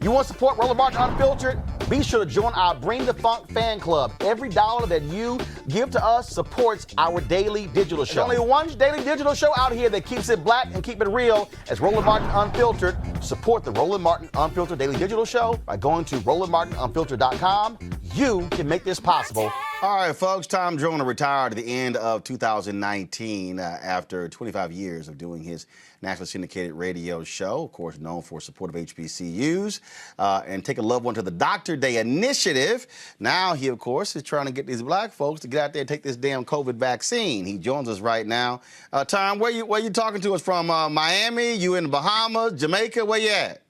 You want to support Roland Martin Unfiltered? Be sure to join our Bring the Funk fan club. Every dollar that you give to us supports our daily digital show. There's only one daily digital show out here that keeps it black and keep it real as Roland Martin Unfiltered. Support the Roland Martin Unfiltered daily digital show by going to RolandMartinUnfiltered.com. You can make this possible. All right, folks, Tom Joyner retired at the end of 2019 after 25 years of doing his nationally syndicated radio show, of course, known for support of HBCUs, and take a loved one to the Doctor Day initiative. Now he, of course, is trying to get these black folks to get out there and take this damn COVID vaccine. He joins us right now. Tom, where you talking to us from? Miami? You in the Bahamas? Jamaica? Where you at?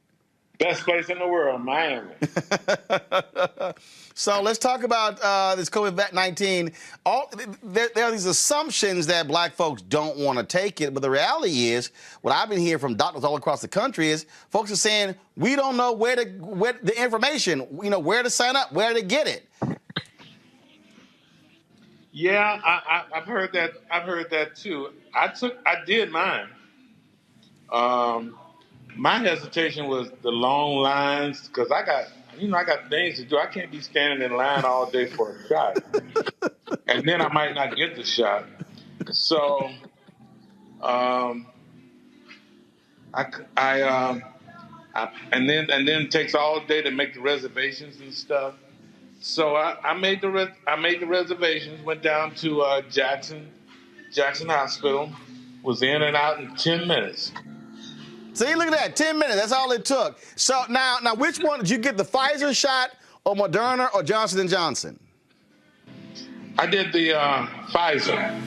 Best place in the world, Miami. So let's talk about this COVID-19. There are these assumptions that black folks don't want to take it, but the reality is, what I've been hearing from doctors all across the country is, folks are saying we don't know where the information, where to sign up, where to get it. Yeah, I've heard that. I've heard that too. I did mine. My hesitation was the long lines because I got things to do. I can't be standing in line all day for a shot, and then I might not get the shot. So, and then it takes all day to make the reservations and stuff. So I made the reservations. Went down to Jackson Hospital. Was in and out in 10 minutes. See, look at that, 10 minutes, that's all it took. So now which one, did you get the Pfizer shot or Moderna or Johnson & Johnson? I did the Pfizer.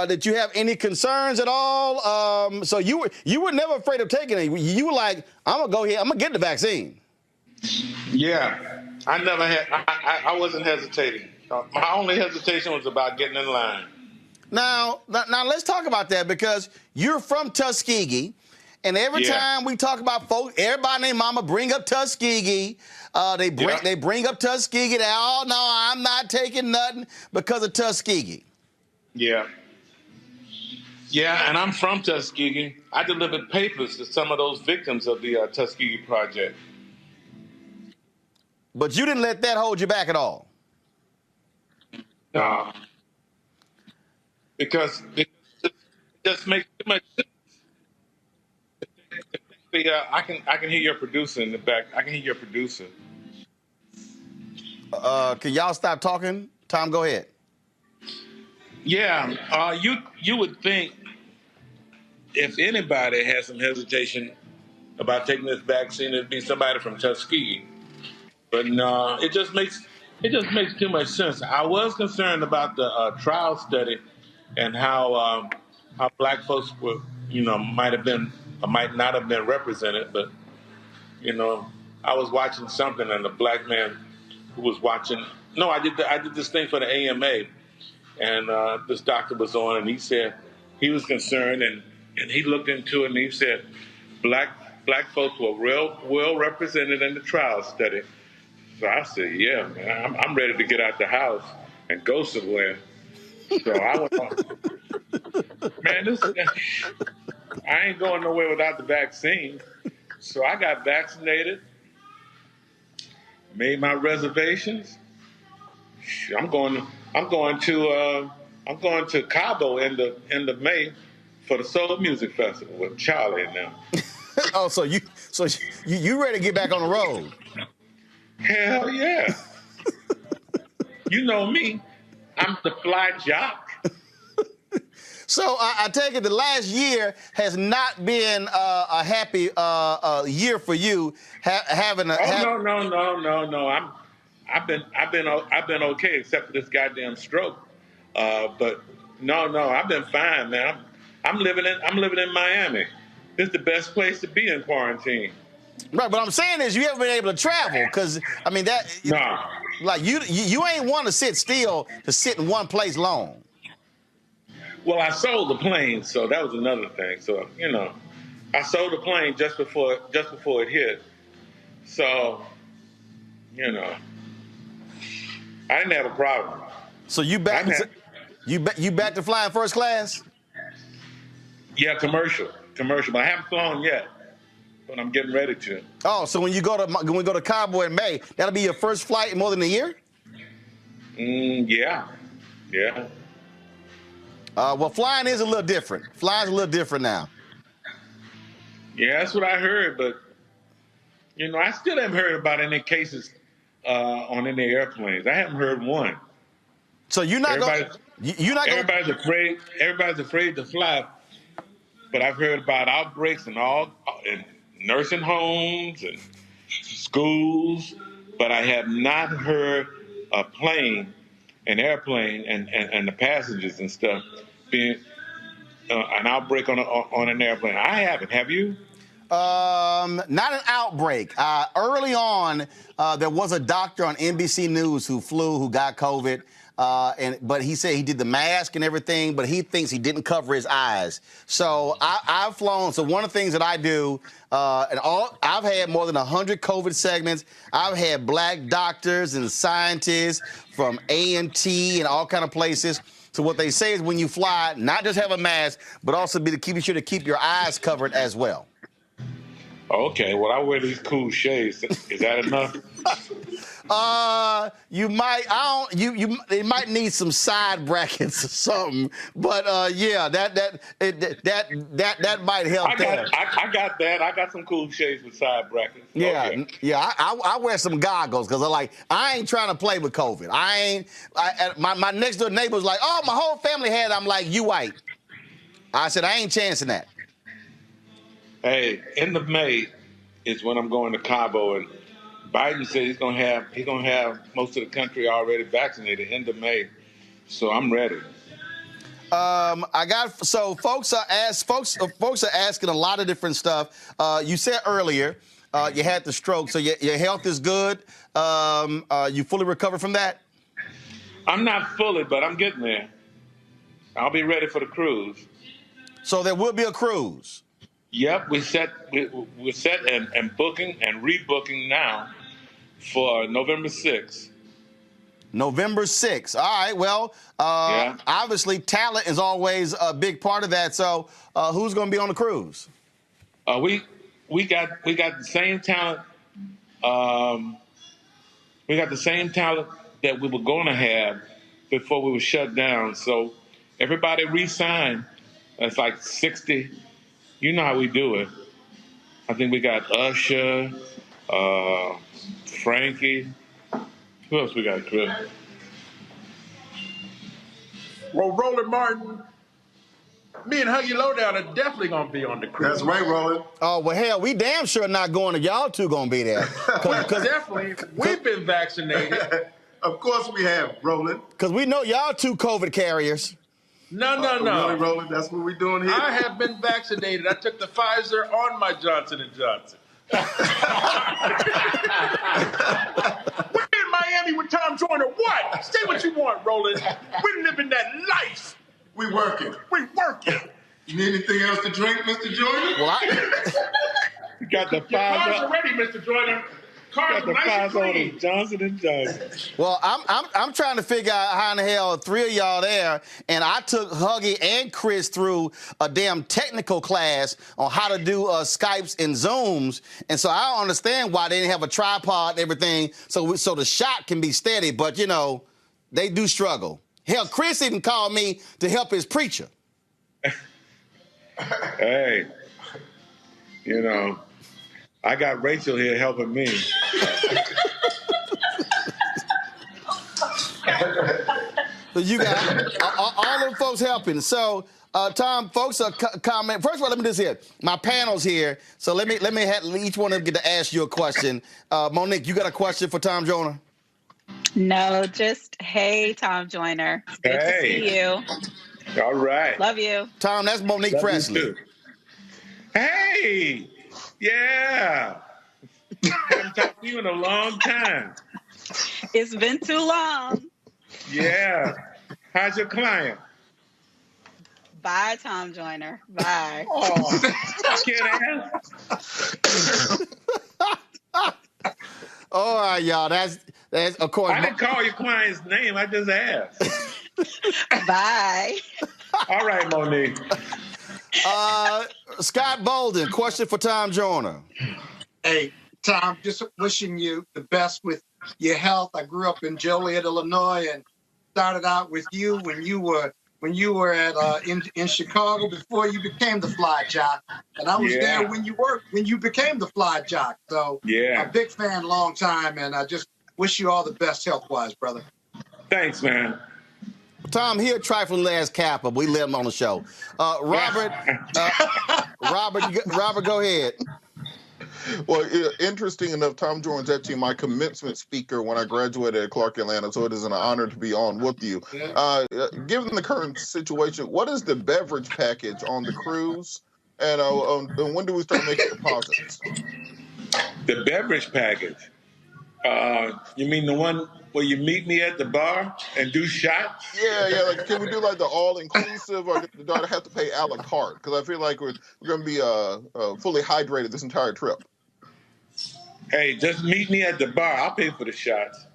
Did you have any concerns at all? So you were never afraid of taking it. You were like, I'm going to go here, I'm going to get the vaccine. Yeah, I wasn't hesitating. My only hesitation was about getting in line. Now let's talk about that because you're from Tuskegee, and every time we talk about folks, everybody named Mama bring up Tuskegee. They bring up Tuskegee. No, I'm not taking nothing because of Tuskegee. Yeah, and I'm from Tuskegee. I delivered papers to some of those victims of the Tuskegee Project. But you didn't let that hold you back at all. No. Because it just makes too much sense. I can hear your producer in the back. I can hear your producer. Can y'all stop talking? Tom, go ahead. Yeah, you would think if anybody has some hesitation about taking this vaccine, it'd be somebody from Tuskegee. But no, it just makes too much sense. I was concerned about the trial study and how black folks were, might not have been represented. But, I was watching something and a black man who was watching. No, I did this thing for the AMA, and this doctor was on, and he said he was concerned, and he looked into it, and he said black folks were real well represented in the trial study. So I said, yeah, man, I'm ready to get out the house and go somewhere. So I went on. Man, I ain't going nowhere without the vaccine. So I got vaccinated, made my reservations. I'm going to Cabo end of May for the Soul Music Festival with Charlie and them. Oh, so you ready to get back on the road? Hell yeah. You know me. I'm the Fly Jock. So I take it the last year has not been a happy year for you having a. No. I've been okay except for this goddamn stroke. But no, I've been fine, man. I'm living in Miami. This is the best place to be in quarantine. Right, but I'm saying is you haven't been able to travel because I mean that. Nah. Like you ain't want to sit still to sit in one place long. Well, I sold the plane, so that was another thing. So I sold the plane just before it hit. So I didn't have a problem. So you back to flying first class? Yeah, commercial. But I haven't flown yet. when I'm getting ready to. Oh, so when we go to Cabo in May, that'll be your first flight in more than a year? Yeah. Well, flying is a little different. Flying's a little different now. Yeah, that's what I heard, but I still haven't heard about any cases on any airplanes. I haven't heard one. So you're not going. Everybody's afraid. Everybody's afraid to fly, but I've heard about outbreaks in nursing homes and schools, but I have not heard an airplane, and the passengers and stuff being an outbreak on an airplane. I haven't. Have you? Not an outbreak. Early on, there was a doctor on NBC News who got COVID, but he said he did the mask and everything, but he thinks he didn't cover his eyes. So I've flown. So one of the things that I do, I've had more than 100 COVID segments. I've had black doctors and scientists from A&T and all kind of places. So what they say is when you fly, not just have a mask, but also be sure to keep your eyes covered as well. Okay, well, I wear these cool shades. Is that enough? You might. It might need some side brackets or something. But yeah, that might help. I got that. I got some cool shades with side brackets. Yeah, okay. Yeah. I wear some goggles because I ain't trying to play with COVID. My next door neighbor was like, oh, my whole family had it. I'm like, you white. I said, I ain't chancing that. Hey, end of May is when I'm going to Cabo, and Biden said he's gonna have most of the country already vaccinated end of May, so I'm ready. Folks are asking a lot of different stuff. You said earlier you had the stroke, so your health is good. You fully recovered from that? I'm not fully, but I'm getting there. I'll be ready for the cruise. So there will be a cruise. Yep, we're set and booking and rebooking now for November 6th. November 6th. All right. Well, Obviously talent is always a big part of that. So who's going to be on the cruise? We got the same talent. We got the same talent that we were going to have before we were shut down. So everybody re-signed. That's like 60. You know how we do it. I think we got Usher, Frankie. Who else we got, Chris? Well, Roland Martin, me and Huggy Lowdown are definitely going to be on the cruise. That's right, Roland. Oh, well, hell, we damn sure not going to. Y'all two going to be there. Definitely. We've been vaccinated. Of course we have, Roland. Because we know y'all two COVID carriers. No. Really, Roland? That's what we're doing here? I have been vaccinated. I took the Pfizer on my Johnson & Johnson. We're in Miami with Tom Joyner. What? Say what you want, Roland. We're living that life. We working. You need anything else to drink, Mr. Joyner? Well, You got the Cards Pfizer. are ready, Mr. Joyner. Cards Got the nice and Pfizer clean. on Johnson & Johnson. Well, I'm trying to figure out how in the hell three of y'all there, and I took Huggy and Chris through a damn technical class on how to do Skypes and Zooms, and so I don't understand why they didn't have a tripod and everything, so the shot can be steady. But they do struggle. Hell, Chris even called me to help his preacher. Hey, I got Rachel here helping me. So you got all them folks helping. So, Tom, folks are comment. First of all, let me just here. My panel's here, so let me have each one of them get to ask you a question. Monique, you got a question for Tom Joyner? No, just hey, Tom Joyner. It's good to see you. All right. Love you. Tom, that's Monique Presley. You too. Hey, yeah. Haven't talked to you in a long time. It's been too long. Yeah. How's your client? Bye, Tom Joyner. Bye. Oh, can't ask. All right, y'all. That's of course. I didn't call your client's name. I just asked. Bye. All right, Monique. Scott Bolden, question for Tom Joyner. Hey, Tom, just wishing you the best with your health. I grew up in Joliet, Illinois, and started out with you when you were at in Chicago before you became the Fly Jock, and I was there when you became the Fly Jock. So a big fan, long time, and I just wish you all the best health wise, brother. Thanks, man. Tom, here trifling last cap, but we let him on the show. Robert, Robert, go ahead. Well, interesting enough, Tom Joyner's actually my commencement speaker when I graduated at Clark Atlanta, so it is an honor to be on with you. Given the current situation, what is the beverage package on the cruise, and when do we start making deposits? The beverage package? You mean the one where you meet me at the bar and do shots? Yeah. Like, can we do like the all-inclusive, or do I have to pay a la carte? Because I feel like we're going to be fully hydrated this entire trip. Hey, just meet me at the bar. I'll pay for the shots.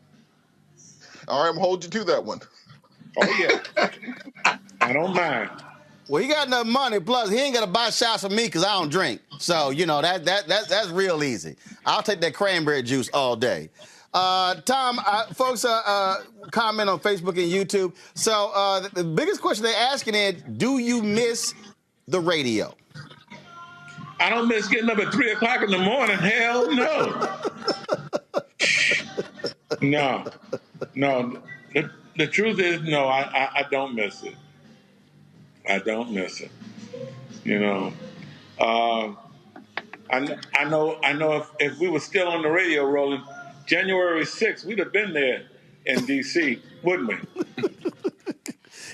All right, I'm holding you to that one. Oh, yeah. I don't mind. Well, he got enough money. Plus, he ain't got to buy shots for me because I don't drink. So, you know, that's real easy. I'll take that cranberry juice all day. Tom, folks comment on Facebook and YouTube. So the biggest question they're asking is, do you miss the radio? I don't miss getting up at 3 o'clock in the morning. Hell no. No. The truth is, no, I don't miss it. I don't miss it. You know, I know if we were still on the radio rolling, January 6th, we'd have been there in D.C., wouldn't we?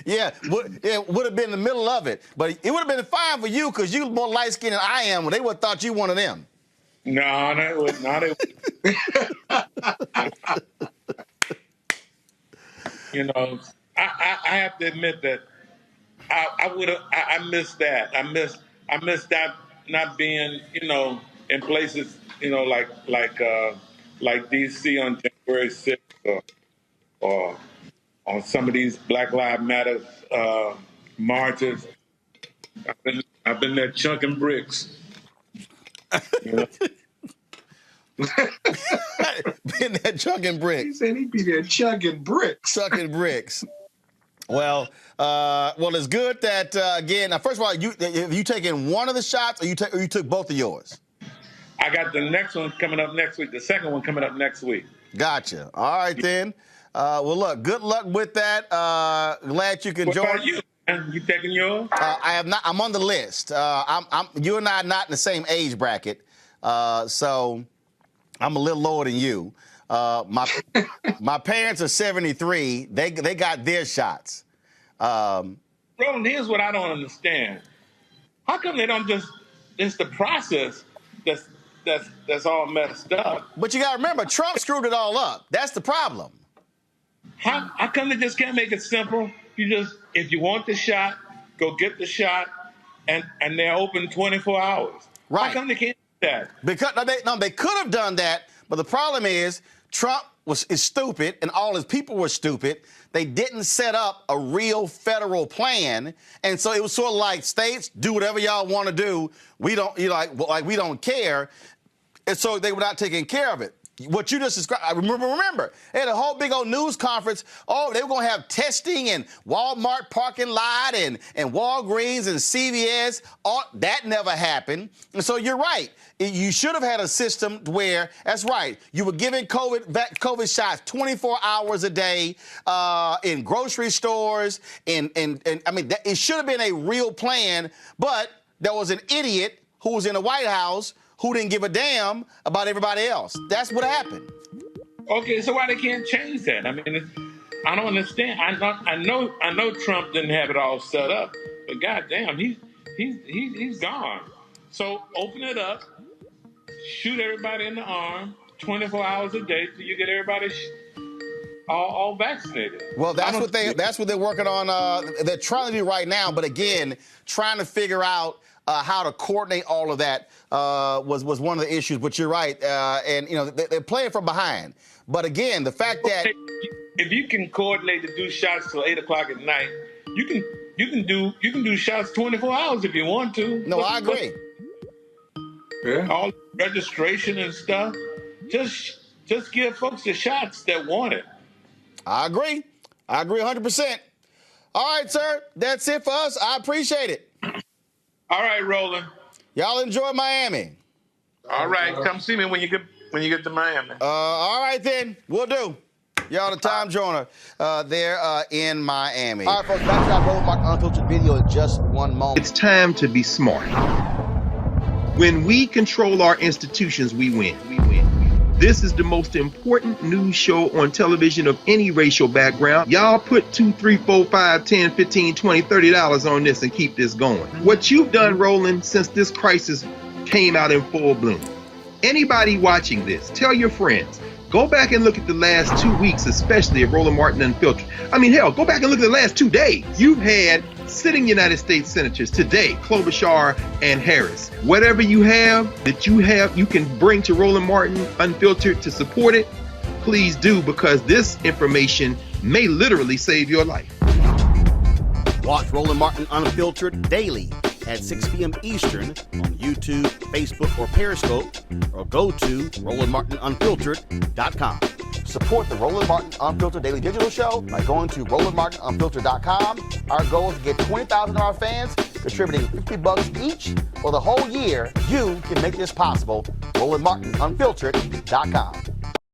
Yeah, it would have been in the middle of it. But it would have been fine for you because you're more light-skinned than I am. They would have thought you one of them. No, they wouldn't. You know, I have to admit that I missed that. I missed that not being, you know, in places, you know, like D.C. on January 6th or on some of these Black Lives Matter marches. I've been there chunking bricks. You know? Been there chugging bricks. He said he'd be there chugging bricks. Chugging bricks. Well, it's good that again. Now, first of all, have you taken one of the shots, or you took both of yours? I got the next one coming up next week. The second one coming up next week. Gotcha. All right then. Well, look. Good luck with that. Glad you can join. What about you? You taking yours? I have not. I'm on the list. You and I are not in the same age bracket, so I'm a little lower than you. My parents are 73. They got their shots. Roland, here's what I don't understand. How come they don't just? It's the process that's all messed up. But you got to remember, Trump screwed it all up. That's the problem. How come they just can't make it simple? If you want the shot, go get the shot, and they're open 24 hours. Right. How come they can't do that? Because they could have done that, but the problem is Trump is stupid and all his people were stupid. They didn't set up a real federal plan, and so it was sort of like, states, do whatever y'all want to do. We don't, we don't care, and so they were not taking care of it. What you just described, remember, they had a whole big old news conference. Oh, they were going to have testing in Walmart parking lot and Walgreens and CVS. All that never happened. And so you're right. You should have had a system where, that's right, you were giving COVID shots 24 hours a day in grocery stores. And I mean, it should have been a real plan, but there was an idiot who was in the White House who didn't give a damn about everybody else. That's what happened. Okay, so why they can't change that? I mean, I don't understand. I know Trump didn't have it all set up, but goddamn, he's gone. So open it up, shoot everybody in the arm, 24 hours a day till you get everybody all vaccinated. Well, that's what they're working on. They're trying to do right now, but again, trying to figure out how to coordinate all of that was one of the issues. But you're right, and you know they're playing from behind. But again, the fact that if you can coordinate to do shots till 8 o'clock at night, you can do shots 24 hours if you want to. No, I agree. all registration and stuff. Just give folks the shots that want it. I agree 100%. All right, sir. That's it for us. I appreciate it. All right, Roland. Y'all enjoy Miami. All right, come see me when you get to Miami. All right then, we'll do. Y'all, the Tom Joyner there in Miami. All right, folks, back to our Roland Martin Unfiltered video in just one moment. It's time to be smart. When we control our institutions, we win. This is the most important news show on television of any racial background. Y'all put $2, $3, $4, $5, $10, $15, $20, $30 on this and keep this going. What you've done, Roland, since this crisis came out in full bloom. Anybody watching this, tell your friends. Go back and look at the last 2 weeks, especially of Roland Martin Unfiltered. I mean, hell, go back and look at the last 2 days. You've had sitting United States senators today, Klobuchar and Harris. Whatever you have you can bring to Roland Martin Unfiltered to support it, please do, because this information may literally save your life. Watch Roland Martin Unfiltered daily at 6 p.m. Eastern on YouTube, Facebook, or Periscope, or go to RolandMartinUnfiltered.com. Support the Roland Martin Unfiltered Daily Digital Show by going to RolandMartinUnfiltered.com. Our goal is to get 20,000 of our fans contributing $50 each for the whole year. You can make this possible. RolandMartinUnfiltered.com.